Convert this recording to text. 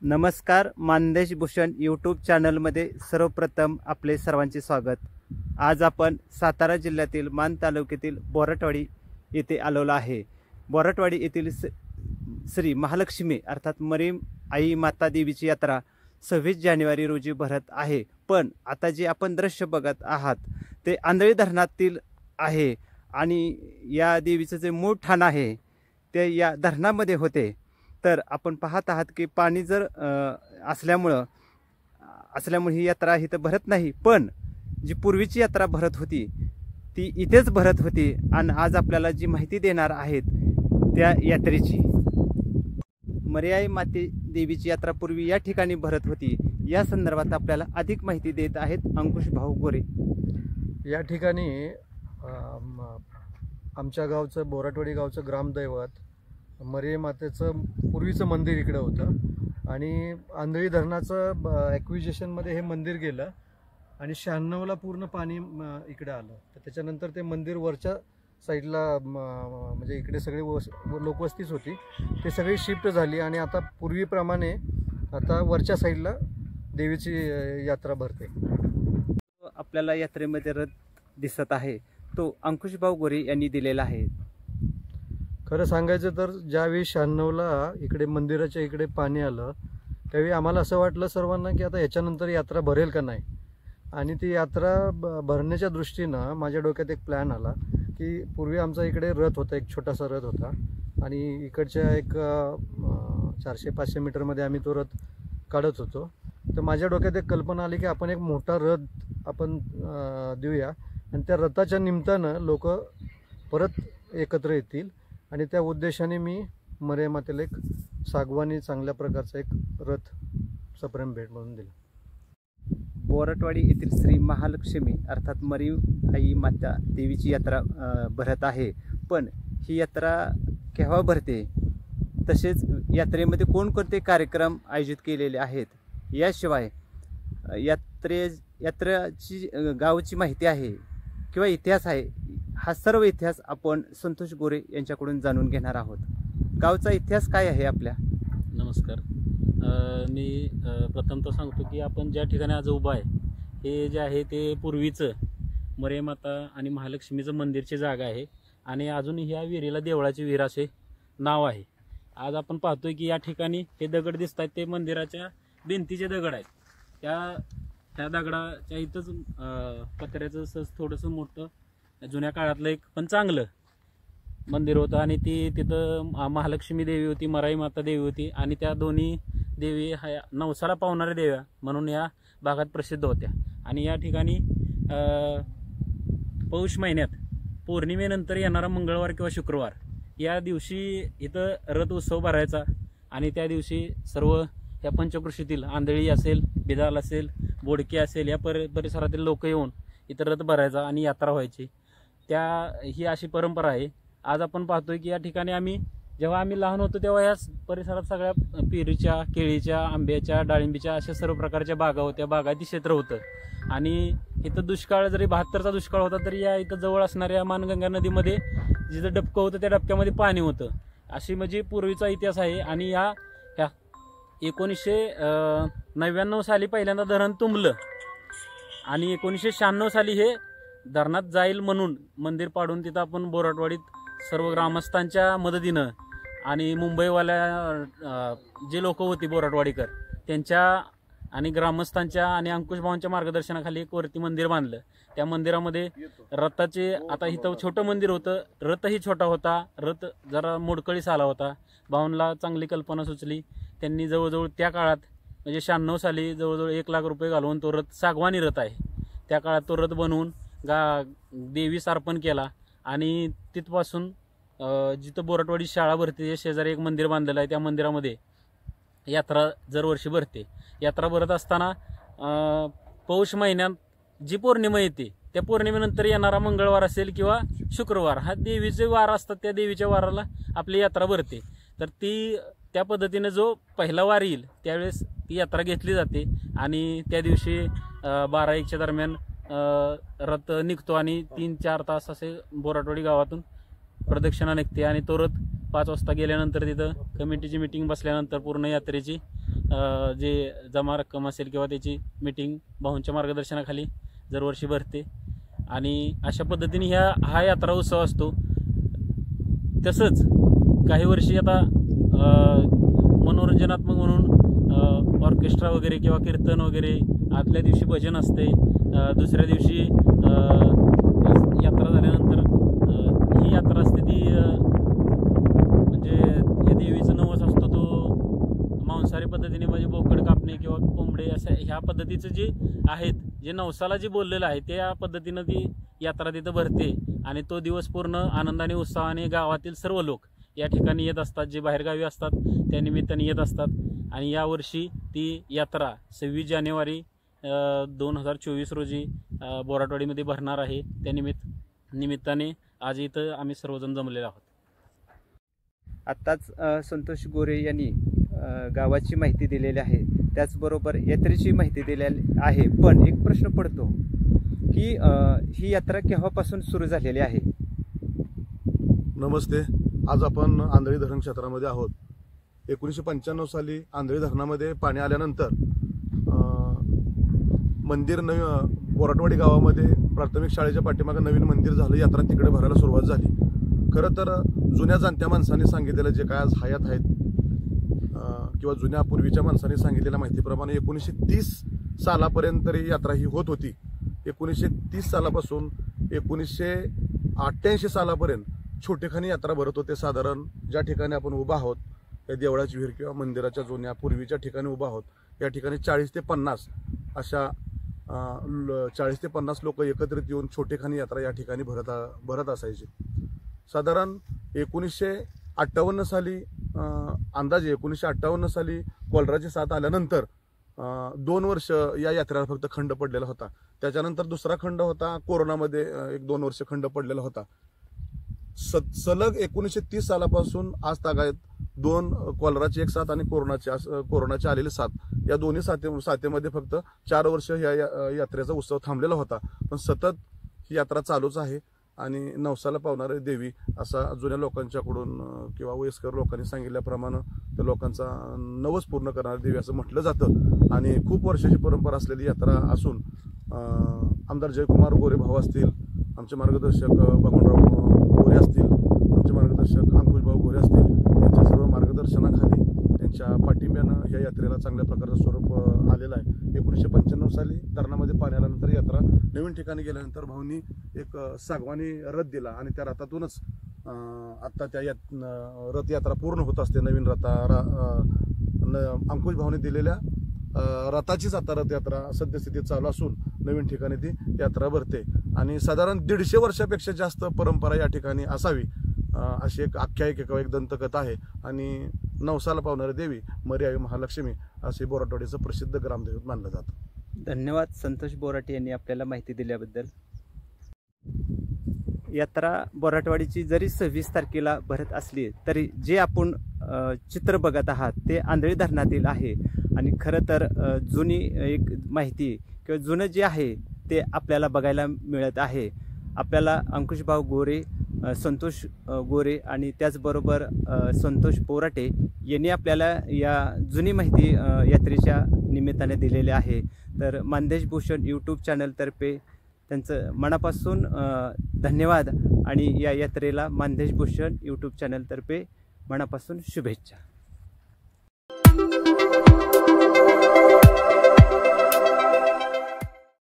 नमस्कार, मानदेश भूषण यूट्यूब चॅनलमध्ये सर्वप्रथम आपले सर्वांचे स्वागत। आज आपण सातारा जिल्ह्यातील मान तालुक्यातील बोरटवाडी येथे आलेलो आहे। बोरटवाडी येथील श्री महालक्ष्मी अर्थात मरीम आई माता देवीची यात्रा 26 जानेवारी रोजी भरत आहे। पण आता जे आपण दृश्य बघत आहात ते आंधळी धरणातील आहे आणि या देवीचं जे मूळ ठाण आहे ते या धरणामध्ये होते। तर आपण पाहत आहात की पाणी जर असल्यामुळे ही यात्रा इथं भरत नाही, पण जी पूर्वीची यात्रा भरत होती ती इथेच भरत होती। आणि आज आपल्याला जी माहिती देणार आहेत त्या यात्रेची, मर्याई माते देवीची यात्रा पूर्वी या ठिकाणी भरत होती, या संदर्भात आपल्याला अधिक माहिती देत आहेत अंकुश भाऊ गोरे। या ठिकाणी आमच्या गावचं बोरटवाडी गावचं ग्रामदैवत मरिये मातेचं पूर्वीचं मंदिर इकडे होतं आणि आंधळी धरणाचं ॲक्विजिशनमध्ये हे मंदिर गेलं आणि 96ला पूर्ण पाणी इकडे आलं। तर त्याच्यानंतर ते मंदिर वरच्या साईडला म्हणजे इकडे सगळी लोकवस्तीच होती, ते सगळी शिफ्ट झाली आणि आता पूर्वीप्रमाणे आता वरच्या साईडला देवीची यात्रा भरते। आपल्याला यात्रेमध्ये रथ दिसत आहे तो अंकुश भाऊ गोरे यांनी दिलेला आहे। खरं सांगायचं तर ज्यावेळी 96ला इकडे मंदिराच्या इकडे पाणी आलं त्यावेळी आम्हाला असं वाटलं सर्वांना की आता याच्यानंतर यात्रा भरेल का नाही। आणि ती यात्रा भरण्याच्या दृष्टीनं माझ्या डोक्यात एक प्लॅन आला की पूर्वी आमचा इकडे रथ होता, एक छोटासा रथ होता आणि इकडच्या एक 400-500 मीटरमध्ये आम्ही तो रथ काढत होतो। तर माझ्या डोक्यात एक कल्पना आली की आपण एक मोठा रथ आपण देऊया आणि त्या रथाच्या निमित्तानं लोक परत एकत्र येतील आणि त्या उद्देशाने मी मरिये मातेला एक सागवानी चांगल्या प्रकारचा एक रथ सप्रेम भेट म्हणून दिला। बोरटवाडी येथील श्री महालक्ष्मी अर्थात मरीम आई माता देवीची यात्रा भरत आहे, पण ही यात्रा केव्हा भरते, तसेच यात्रेमध्ये कोणकोणते कार्यक्रम आयोजित केलेले आहेत, याशिवाय यात्रेची गावची माहिती आहे किंवा इतिहास आहे, हा सर्व इतिहास आपण संतोष गोरे यांच्याकडून जाणून घेणार आहोत। गावचा इतिहास काय आहे आपल्या? नमस्कार, मी प्रथमतः सांगतो की आपण ज्या ठिकाणी आज उभा आहे हे जे आहे ते पूर्वीचं मरिये माता आणि महालक्ष्मीचं मंदिरची जागा आहे आणि अजून ह्या विहिरीला देवळाची विहीर असे नाव आहे। आज आपण पाहतोय की या ठिकाणी हे दगड दिसत आहेत ते मंदिराच्या भिंतीचे दगड आहेत। त्या दगडाच्या इथंच पत्र्याचं थोडंसं मोठं जुन्या काळातलं एक पण चांगलं मंदिर होतं आणि तिथं महालक्ष्मी देवी होती, मराई माता देवी होती आणि त्या दोन्ही देवी ह्या नवसाला पावणाऱ्या देव्या म्हणून या भागात प्रसिद्ध होत्या। आणि या ठिकाणी पौष महिन्यात पौर्णिमेनंतर येणारा मंगळवार किंवा शुक्रवार या दिवशी इथं रथ उत्सव भरायचा आणि त्या दिवशी सर्व या पंचकृषीतील आंधळी असेल, बिदाल असेल, बोडके असेल या परिसरातील लोक येऊन इथं रथ भरायचा आणि यात्रा व्हायची। ही अशी परंपरा आहे। आज आपण पाहतोय की या ठिकाणी जेव्हा आम्ही लहान होतो तेव्हा या परिसरात सगळ्या पेरूच्या, केळीच्या, आंब्याच्या, डाळिंबीच्या अशा सर्व प्रकारच्या बागा होत्या, बागायती क्षेत्र होतं आणि इथं दुष्काळ जरी 72चा दुष्काळ होता तरी या इथं जवळ असणाऱ्या मानगंगा नदीमध्ये जिथं डबकं होतं त्या डबक्यामध्ये पाणी होतं, अशी म्हणजे पूर्वीचा इतिहास आहे। आणि ह्या 1999 साली पहिल्यांदा धरण तुंबलं आणि 1996 साली हे धरणात जाईल म्हणून मंदिर पाडून तिथं आपण बोरटवाडीत सर्व ग्रामस्थांच्या मदतीनं आणि मुंबईवाल्या जे लोक होती बोरटवाडीकर त्यांच्या आणि ग्रामस्थांच्या आणि अंकुश भावांच्या मार्गदर्शनाखाली एक वरती मंदिर बांधलं। त्या मंदिरामध्ये रथाचे, आता इथं छोटं मंदिर होतं, रथही छोटा होता, रथ जरा मोडकळीस आला होता। भावांना चांगली कल्पना सुचली, त्यांनी जवळजवळ त्या काळात म्हणजे 96 साली जवळजवळ 1 लाख रुपये घालवून तो रथ, सागवानी रथ आहे, त्या काळात तो रथ बनवून देवीस अर्पण केला आणि तिथपासून जिथं बोरटवाडी शाळा भरते शेजारी एक मंदिर बांधलेलं आहे, त्या मंदिरामध्ये यात्रा दरवर्षी भरते। यात्रा भरत असताना पौष महिन्यात जी पौर्णिमा येते त्या पौर्णिमेनंतर येणारा मंगळवार असेल किंवा शुक्रवार हा देवीचे वार असतात, त्या देवीच्या वाराला आपली यात्रा भरते। तर त्या पद्धतीने जो पहिला वार येईल त्यावेळेस ती यात्रा घेतली जाते आणि त्या दिवशी 12-1च्या दरम्यान रथ निघतो आणि 3-4 तास असे बोरटवाडी गावातून प्रदक्षिणा निघते आणि तो रथ 5 वाजता गेल्यानंतर तिथं कमिटीची मीटिंग बसल्यानंतर पूर्ण यात्रेची जे जमा रक्कम असेल किंवा त्याची मीटिंग भाऊंच्या मार्गदर्शनाखाली दरवर्षी भरते आणि अशा पद्धतीने हा यात्रा उत्सव असतो. तसंच काही वर्षी आता मनोरंजनात्मक म्हणून ऑर्केस्ट्रा वगैरे किंवा कीर्तन वगैरे, आदल्या दिवशी भजन असते, दुसऱ्या दिवशी यात्रा झाल्यानंतर ही यात्रा असते ती म्हणजे या देवीचा नवस असतो तो मांसाहारी पद्धतीने म्हणजे बोकड कापणे किंवा कोंबडे अशा ह्या पद्धतीचं जे आहेत, जे नवसाला जे बोललेलं आहे त्या पद्धतीनं ती यात्रा तिथं भरते आणि तो दिवस पूर्ण आनंदाने उत्साहाने गावातील सर्व लोक या ठिकाणी येत असतात. जे बाहेरगावी असतात त्या निमित्ताने येत असतात आणि यावर्षी ती यात्रा 26 जानेवारी 2024 रोजी बोराटवाडीमध्ये भरणार आहे. त्या निमित्ताने आज इथं आम्ही सर्वजण जमलेलो आहोत. आत्ताच संतोष गोरे यांनी गावाची माहिती दिलेली आहे, त्याचबरोबर यात्रेची माहिती दिलेली आहे. पण एक प्रश्न पडतो की ही यात्रा केव्हापासून सुरू झालेली आहे? नमस्ते. आज आपण आंधळी धरण क्षेत्रामध्ये आहोत. 1995 साली आंधळी धरणामध्ये पाणी आल्यानंतर मंदिर बोराटवाडी गावामध्ये प्राथमिक शाळेच्या पाठीमागे नवीन मंदिर झालं. यात्रा तिकडे भरायला सुरुवात झाली. खरं तर जुन्या जाणत्या माणसांनी सांगितलेलं जे काय आज हयात आहेत किंवा जुन्या पूर्वीच्या माणसांनी सांगितलेल्या माहितीप्रमाणे 1930 सालापर्यंत तरी यात्रा ही होत होती. 1930 सालापासून 1988 सालापर्यंत छोटेखानी यात्रा भरत होते. साधारण ज्या ठिकाणी आपण उभा आहोत त्या देवळाची विहीर किंवा मंदिराच्या जुन्या पूर्वीच्या ठिकाणी उभा आहोत, या ठिकाणी 40 ते 50 अशा 40 ते 50 लोक एकत्रित येऊन छोटेखानी यात्रा या ठिकाणी भरत असायची. साधारण 1958 साली अंदाजे 1958 साली कॉलराची साथ आल्यानंतर 2 वर्ष या यात्रेला फक्त खंड पडलेला होता. त्याच्यानंतर दुसरा खंड होता कोरोनामध्ये 1-2 वर्ष खंड पडलेला होता. सलग 1930 सालापासून आज तागायत 2 कॉलराची एक साथ आणि कोरोनाची आलेली साथ, या दोन्ही साथेमध्ये फक्त 4 वर्ष या यात्रेचा उत्सव थांबलेला होता. पण सतत ही यात्रा चालूच आहे आणि नवसाला पावणारी देवी असा जुन्या लोकांच्याकडून किंवा वयस्कर लोकांनी सांगितल्याप्रमाणे त्या लोकांचा नवस पूर्ण करणारी देवी असं म्हटलं जातं. आणि खूप वर्षाची परंपरा असलेली यात्रा असून आमदार जयकुमार गोरे भाऊ असतील, आमचे मार्गदर्शक भगवानराव गोरे असतील, आमचे मार्गदर्शक अंकुशभाऊ गोरे असतील, त्यांच्या सर्व मार्गदर्शनाखाली त्यांच्या पाठिंब्यानं या यात्रेला चांगल्या प्रकारचं स्वरूप आलेलं आहे. 1995 साली धरणामध्ये पाणी आल्यानंतर यात्रा नवीन ठिकाणी गेल्यानंतर भाऊंनी एक सागवानी रथ दिला आणि त्या रथातूनच आत्ता त्या रथयात्रा पूर्ण होत असते. नवीन अंकुश भाऊने दिलेल्या रथाचीच आता रथयात्रा सद्यस्थितीत चालू असून नवीन ठिकाणी ती यात्रा भरते आणि साधारण 150 वर्षापेक्षा जास्त परंपरा या ठिकाणी असावी अशी एक आख्यायिका किंवा एक दंतकथा आहे. आणि नवसाला पावणारी देवी मर्यावी महालक्ष्मी असे बोराटवाडीचं प्रसिद्ध ग्रामदैवत मानलं जातं. धन्यवाद संतोष बोराटे यांनी आपल्याला माहिती दिल्याबद्दल. यात्रा बोराटवाडीची जरी 26 तारखेला भरत असली तरी जे आपण चित्र बघत आहात ते आंधळी धरणातील आहे आणि खरं तर जुनी एक माहिती किंवा जुनं जे आहे ते आपल्याला बघायला मिळत आहे. आपल्याला अंकुशभाऊ गोरे, संतोष गोरे आणि त्याचबरोबर संतोष बोराटे यांनी आपल्याला या जुनी माहिती यात्रेच्या निमित्ताने दिलेली आहे. तर मानदेश भूषण यूट्यूब चॅनलतर्फे त्यांचं मनापासून धन्यवाद आणि या यात्रेला मानदेश भूषण यूट्यूब चॅनलतर्फे मनापासून शुभेच्छा.